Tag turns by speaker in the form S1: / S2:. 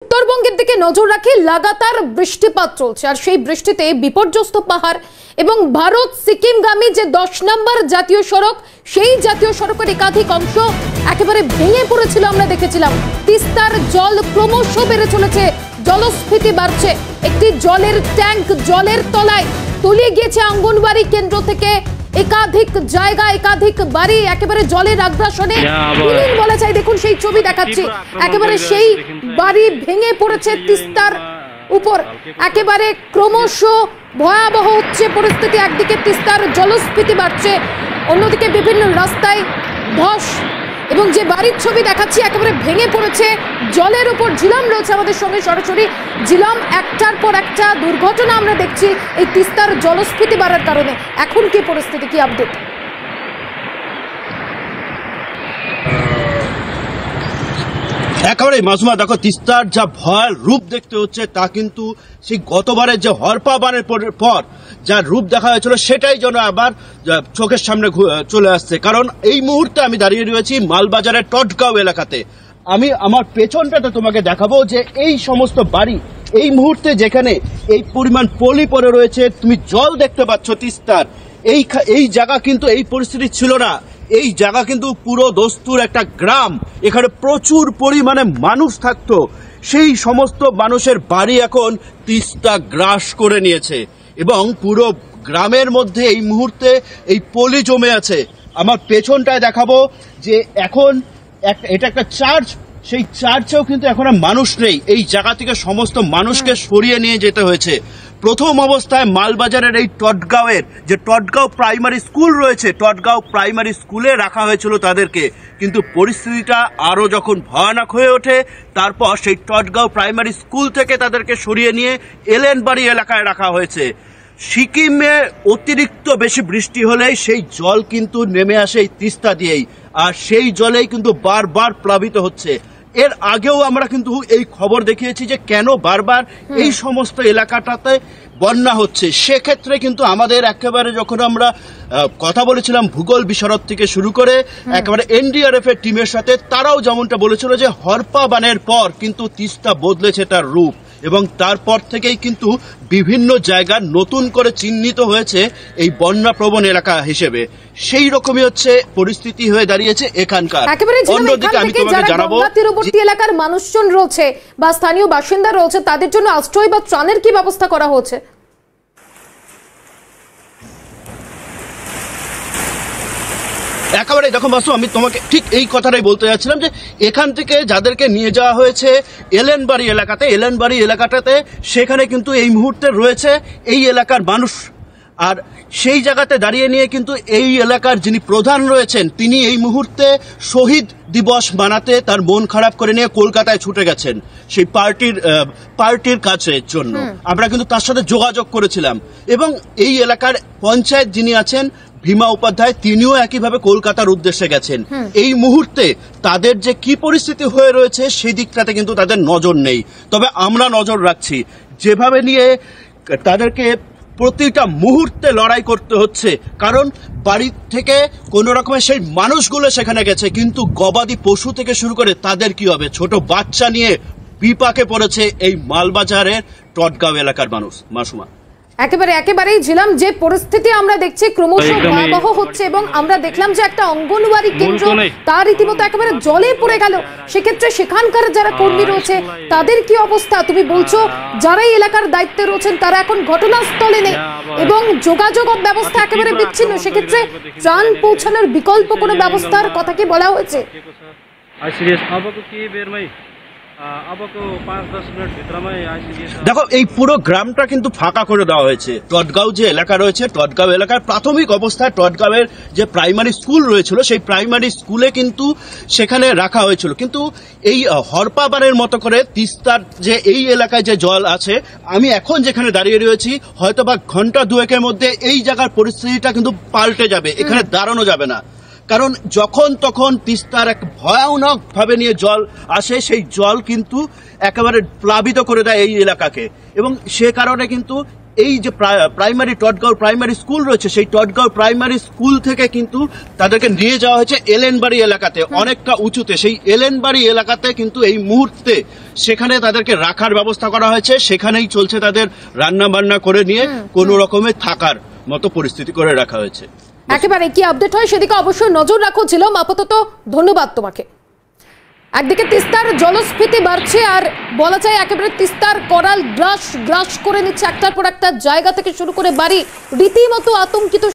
S1: উত্তরবঙ্গের দিকে নজর রাখি লাগাতার বৃষ্টিপাত চলছে আর সেই বৃষ্টিতে বিপর্যস্ত পাহাড় এবং ভারত সিকিমগামী যে 10 নম্বর জাতীয় সড়ক সেই জাতীয় সড়কের একাধিক অংশ একেবারে ভেঙে পড়েছিল। আমরা দেখেছিলাম তিস্তার জল ক্রমশ বেড়ে চলেছে, জলস্ফীতি বাড়ছে, একটি জলের ট্যাঙ্ক জলের তলায় তলিয়ে গিয়েছে। অঙ্গনবাড়ি কেন্দ্র থেকে একাধিক জায়গা একাধিক বাড়ি একেবারে জলের আগ্রাসনে বিলীন বলা যায়। দেখুন সেই ছবি দেখাচ্ছি, একেবারে সেই বাড়ি ভেঙে পড়েছে তিস্তার উপর। একেবারে ক্রমশ ভয়াবহ হচ্ছে পরিস্থিতি। একদিকে তিস্তার জলস্ফীতি বাড়ছে, অন্যদিকে বিভিন্ন রাস্তায় ধস এবং যে বাড়ির ছবি দেখাচ্ছি একেবারে ভেঙে পড়েছে জলের উপর। ঝিলাম রয়েছে আমাদের সঙ্গে সরাসরি। ঝিলাম, একটার পর একটা দুর্ঘটনা আমরা দেখছি এই তিস্তার জলস্ফীতি বাড়ার কারণে। এখন কি পরিস্থিতি, কি আপডেট?
S2: একেবারে মাসুমা, দেখো তিস্তার যা ভয়াল রূপ দেখতে হচ্ছে তা কিন্তু সেই গতবারের যে হরপা বানের পর যা রূপ দেখা হয়েছিল সেটাই যেন আবার চোখের সামনে চলে আসছে। কারণ এই মুহূর্তে আমি দাঁড়িয়ে রয়েছি মালবাজারের টটগাঁও এলাকাতে। আমি আমার পেছনটাতে তোমাকে দেখাবো যে এই সমস্ত বাড়ি এই মুহূর্তে যেখানে এই পরিমাণ পলি পড়ে রয়েছে, তুমি জল দেখতে পাচ্ছ তিস্তার। এই জায়গা কিন্তু এই পরিস্থিতি ছিল না। এই জায়গা কিন্তু পুরো দস্তুর একটা গ্রাম, এখানে প্রচুর পরিমাণে মানুষ থাকতো। সেই সমস্ত মানুষের বাড়ি এখন তিস্তা গ্রাস করে নিয়েছে এবং পুরো গ্রামের মধ্যে এই মুহূর্তে এই পলি জমে আছে। আমার পেছনটায় দেখাবো যে এখন এটা একটা চার্চ, সেই চার্চেও কিন্তু এখন আর মানুষ নেই। এই জায়গা থেকে সমস্ত মানুষকে সরিয়ে নিয়ে যেতে হয়েছে। প্রথম অবস্থায় মালবাজারের এই টটগাঁওয়ের যে টটগাঁও প্রাইমারি স্কুল রয়েছে, টটগাঁও প্রাইমারি স্কুলে রাখা হয়েছিল তাদেরকে, কিন্তু পরিস্থিতিটা আরও যখন ভয়ানক হয়ে ওঠে তারপর সেই টটগাঁও প্রাইমারি স্কুল থেকে তাদেরকে সরিয়ে নিয়ে এলেনবাড়ি এলাকায় রাখা হয়েছে। সিকিমে অতিরিক্ত বেশি বৃষ্টি হলেই সেই জল কিন্তু নেমে আসে এই তিস্তা দিয়েই, আর সেই জলেই কিন্তু বারবার প্লাবিত হচ্ছে। এর আগেও আমরা কিন্তু এই খবর দেখিয়েছি যে কেন বারবার এই সমস্ত এলাকাটাতে বন্যা হচ্ছে। সেক্ষেত্রে কিন্তু আমাদের একেবারে যখন আমরা কথা বলেছিলাম ভূগোল বিশারদ থেকে শুরু করে একেবারে এনডিআরএফ এর টিমের সাথে, তারাও যেমনটা বলেছিল যে হরপা বানের পর কিন্তু তিস্তা বদলেছে তার রূপ এবং তারপর থেকেই কিন্তু বিভিন্ন জায়গা নতুন করে চিহ্নিত হয়েছে এই বন্যা প্রবণ এলাকা হিসেবে। সেই রকমই হচ্ছে পরিস্থিতি হয়ে দাঁড়িয়েছে এখানকার।
S1: অন্যদিকে আমি তোমাকে জানাবো তীরবর্তী এলাকার মানুষজন রয়েছে বা স্থানীয় বাসিন্দা রয়েছে, তাদের জন্য আশ্রয় বা ত্রাণের কি ব্যবস্থা করা হচ্ছে?
S2: একেবারে দেখো মাসু, আমি তোমাকে ঠিক এই কথাটাই বলতে যাচ্ছিলাম যে এখান থেকে যাদেরকে নিয়ে যাওয়া হয়েছে এলেনবাড়ি এলাকাটাতে, সেখানে কিন্তু এই মুহূর্তে রয়েছে এই এলাকার মানুষ। আর সেই জায়গাতে দাঁড়িয়ে নিয়ে কিন্তু এই এলাকার যিনি প্রধান রয়েছেন তিনি এই মুহূর্তে শহীদ দিবস মানাতে তার মন খারাপ করে নিয়ে কলকাতায় ছুটে গেছেন সেই পার্টির কাজের জন্য। আমরা কিন্তু তার সাথে যোগাযোগ করেছিলাম এবং এই এলাকার পঞ্চায়েত যিনি আছেন ভীমা উপাধ্যায়, তিনিও একইভাবে কলকাতার উদ্দেশ্যে গেছেন। এই মুহূর্তে তাদের যে কি পরিস্থিতি হয়ে রয়েছে সেই দিকটাতে কিন্তু তাদের নজর নেই, তবে আমরা নজর রাখছি। যেভাবে নিয়ে তাদেরকে প্রতিটা মুহূর্তে লড়াই করতে হচ্ছে, কারণ বাড়ি থেকে কোনো রকমের সেই মানুষগুলো সেখানে গেছে, কিন্তু গবাদি পশু থেকে শুরু করে তাদের কি হবে, ছোট বাচ্চা নিয়ে বিপাকে পড়েছে এই মালবাজারের টটগাঁও এলাকার মানুষ। মাসুমা,
S1: একেবারেই ছিলাম যে পরিস্থিতি আমরা দেখছি ক্রমশ ভয়াবহ হচ্ছে এবং আমরা দেখলাম যে একটা অঙ্গনওয়াড়ি কেন্দ্র তার রীতিমতো একেবারে জলে পড়ে গেল। সেক্ষেত্রে সেখানকার যারা কর্মী রয়েছে তাদের কি অবস্থা? তুমি বলছো যারাই এলাকার দায়িত্বে রয়েছেন তারা এখন ঘটনাস্থলে নেই এবং যোগাযোগ ব্যবস্থা একেবারে বিচ্ছিন্ন। সেক্ষেত্রে ত্রাণ পৌঁছানোর বিকল্প কোনো ব্যবস্থার কথা কি বলা হয়েছে?
S2: দেখো এই পুরো গ্রামটা কিন্তু ফাঁকা করে দেওয়া হয়েছে। টটগাঁও যে এলাকা রয়েছে, টটগাঁও এলাকার প্রাথমিক অবস্থায় টটগাঁওয়ের যে প্রাইমারি স্কুল রয়েছিল সেই প্রাইমারি স্কুলে কিন্তু সেখানে রাখা হয়েছিল, কিন্তু এই হরপা বানের মতো করে তিস্তার যে এই এলাকায় যে জল আছে, আমি এখন যেখানে দাঁড়িয়ে রয়েছি হয়তোবা ঘন্টা দুয়েকের মধ্যে এই জায়গার পরিস্থিতিটা কিন্তু পাল্টে যাবে, এখানে দাঁড়ানো যাবে না। কারণ যখন তখন তিস্তার এক ভয়ানক ভাবে নিয়ে জল আসে, সেই জল কিন্তু একেবারে প্লাবিত করে দেয় এই এলাকাকে এবং সে কারণে কিন্তু এই যে প্রাইমারি টটগাঁও প্রাইমারি স্কুল রয়েছে, সেই টটগাঁও প্রাইমারি স্কুল থেকে কিন্তু তাদেরকে নিয়ে যাওয়া হয়েছে এলেনবাড়ি এলাকাতে, অনেকটা উঁচুতে। সেই এলেনবাড়ি এলাকাতে কিন্তু এই মুহূর্তে সেখানে তাদেরকে রাখার ব্যবস্থা করা হয়েছে, সেখানেই চলছে তাদের রান্না বান্না করে নিয়ে কোনো রকমের থাকার মতো পরিস্থিতি করে রাখা হয়েছে।
S1: একেবারে কি আপডেট হয় সেদিকে অবশ্যই নজর রাখো। ছিল আপাতত ধন্যবাদ তোমাকে। একদিকে তিস্তার জলস্ফীতি বাড়ছে আর বলা যায় একেবারে তিস্তার করাল গ্রাস করে নিচ্ছে একটার পর একটা জায়গা থেকে শুরু করে বাড়ি, রীতিমতো আতঙ্কিত